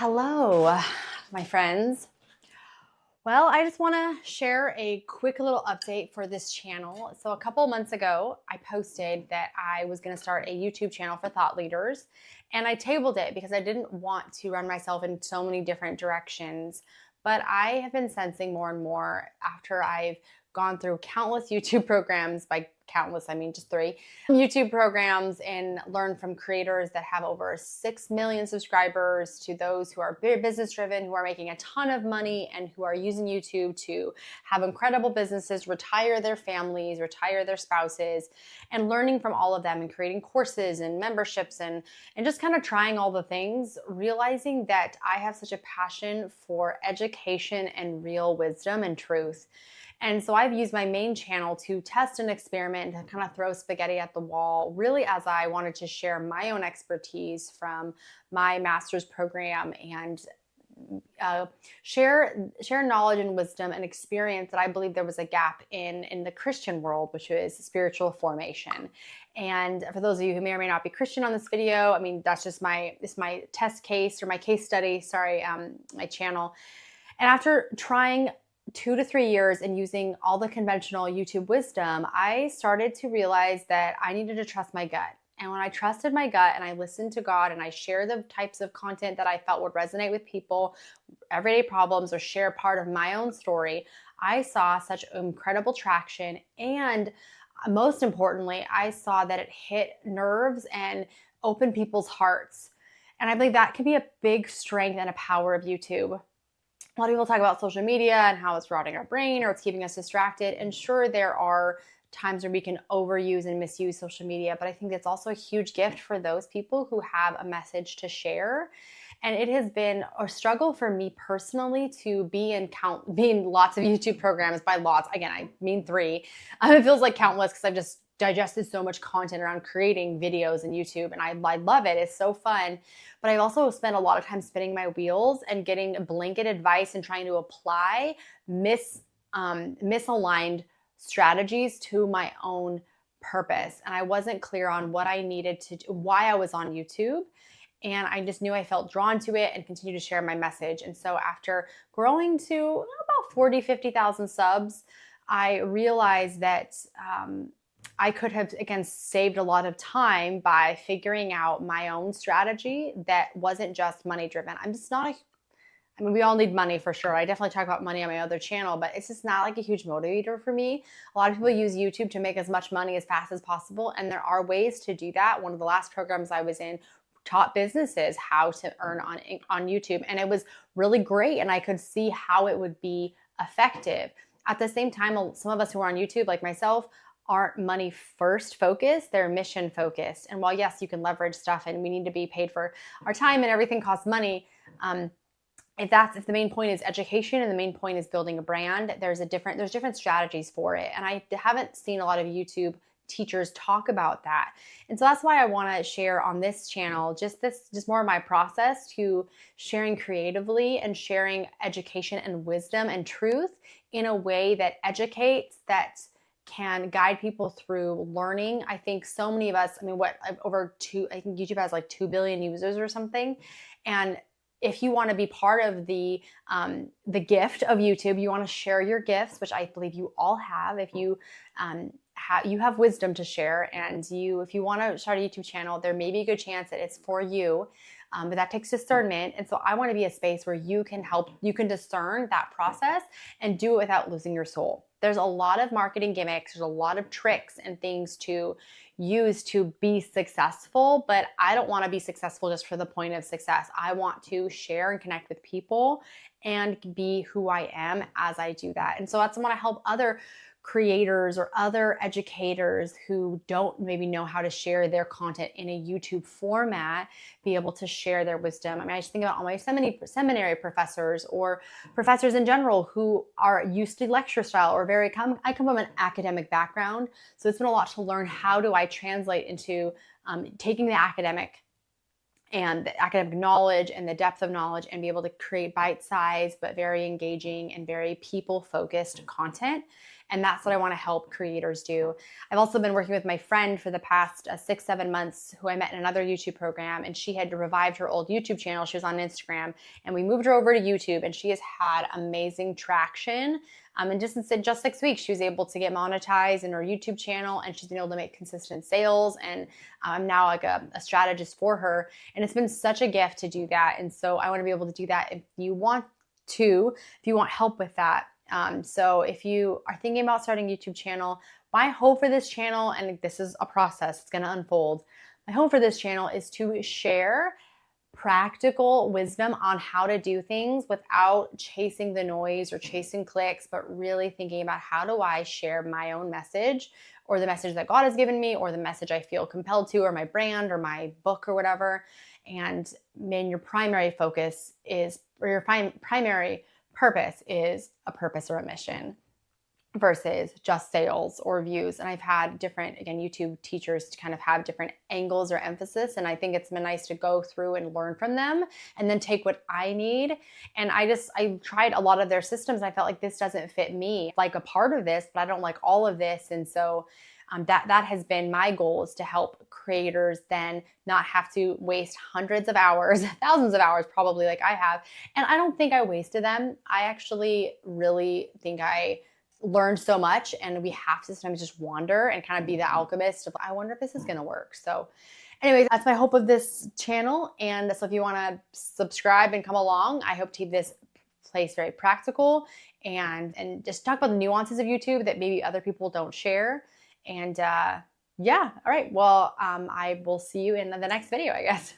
Hello, my friends. Well, I just want to share a quick little update for this channel. So a couple months ago, I posted that I was going to start a YouTube channel for thought leaders, and I tabled it because I didn't want to run myself in so many different directions. But I have been sensing more and more after I've gone through countless YouTube programs. By countless, I mean just 3 YouTube programs, and learned from creators that have over 6 million subscribers to those who are very business driven, who are making a ton of money, and who are using YouTube to have incredible businesses, retire their families, retire their spouses, and learning from all of them and creating courses and memberships and just kind of trying all the things, realizing that I have such a passion for education and real wisdom and truth. And so I've used my main channel to test and experiment and kind of throw spaghetti at the wall, really as I wanted to share my own expertise from my master's program and share knowledge and wisdom and experience that I believe there was a gap in the Christian world, which is spiritual formation. And for those of you who may or may not be Christian on this video, I mean, that's just my test case or my case study, my channel. And after trying 2 to 3 years and using all the conventional YouTube wisdom, I started to realize that I needed to trust my gut. And when I trusted my gut and I listened to God and I shared the types of content that I felt would resonate with people, everyday problems, or share part of my own story, I saw such incredible traction. And most importantly, I saw that it hit nerves and opened people's hearts. And I believe that can be a big strength and a power of YouTube. A lot of people talk about social media and how it's rotting our brain or it's keeping us distracted. And sure, there are times where we can overuse and misuse social media, but I think it's also a huge gift for those people who have a message to share. And it has been a struggle for me personally to be in lots of YouTube programs. By lots, again, I mean 3. It feels like countless because I've just digested so much content around creating videos and YouTube, and I love it. It's so fun. But I've also spent a lot of time spinning my wheels and getting blanket advice and trying to apply misaligned strategies to my own purpose. And I wasn't clear on what I needed to do, why I was on YouTube. And I just knew I felt drawn to it and continued to share my message. And so after growing to about 40, 50,000 subs, I realized that I could have, again, saved a lot of time by figuring out my own strategy that wasn't just money driven. I mean, we all need money for sure. I definitely talk about money on my other channel, but it's just not like a huge motivator for me. A lot of people use YouTube to make as much money as fast as possible, and there are ways to do that. One of the last programs I was in taught businesses how to earn on YouTube, and it was really great, and I could see how it would be effective. At the same time, some of us who are on YouTube, like myself, aren't money first focused, they're mission focused. And while yes, you can leverage stuff and we need to be paid for our time and everything costs money, if the main point is education and the main point is building a brand, there's different strategies for it. And I haven't seen a lot of YouTube teachers talk about that. And so that's why I want to share on this channel just more of my process to sharing creatively and sharing education and wisdom and truth in a way that educates, that can guide people through learning. I think so many of us, I mean, I think YouTube has like 2 billion users or something. And if you want to be part of the gift of YouTube, you want to share your gifts, which I believe you all have. If you have wisdom to share, and if you want to start a YouTube channel, there may be a good chance that it's for you. But that takes discernment. And so I want to be a space where you can discern that process and do it without losing your soul. There's a lot of marketing gimmicks. There's a lot of tricks and things to use to be successful, but I don't want to be successful just for the point of success. I want to share and connect with people and be who I am as I do that. And so that's what I help other creators or other educators who don't maybe know how to share their content in a YouTube format be able to share their wisdom. I mean, I just think about all my seminary professors or professors in general who are used to lecture style or I come from an academic background. So it's been a lot to learn how do I translate into taking the academic knowledge and the depth of knowledge and be able to create bite-sized but very engaging and very people-focused content. And that's what I want to help creators do. I've also been working with my friend for the past 6-7 months, who I met in another YouTube program, and she had revived her old YouTube channel. She was on Instagram, and we moved her over to YouTube, and she has had amazing traction. And just in just 6 weeks, she was able to get monetized in her YouTube channel, and she's been able to make consistent sales. And I'm now like a strategist for her. And it's been such a gift to do that. And so I want to be able to do that if you want help with that. So if you are thinking about starting a YouTube channel, my hope for this channel, and this is a process, it's going to unfold. My hope for this channel is to share practical wisdom on how to do things without chasing the noise or chasing clicks, but really thinking about how do I share my own message, or the message that God has given me, or the message I feel compelled to, or my brand or my book or whatever. And man, your primary focus is, or your primary purpose is a purpose or a mission, versus just sales or views. And I've had different, again, YouTube teachers to kind of have different angles or emphasis. And I think it's been nice to go through and learn from them and then take what I need. And I tried a lot of their systems. And I felt like this doesn't fit me. Like a part of this, but I don't like all of this. And so that has been my goal, is to help creators then not have to waste hundreds of hours, thousands of hours probably, like I have. And I don't think I wasted them. I actually really think I learned so much, and we have to sometimes just wander and kind of be the alchemist of, I wonder if this is going to work. So anyways, that's my hope of this channel. And so if you want to subscribe and come along, I hope to keep this place very practical and just talk about the nuances of YouTube that maybe other people don't share. And yeah, all right. Well, I will see you in the next video, I guess.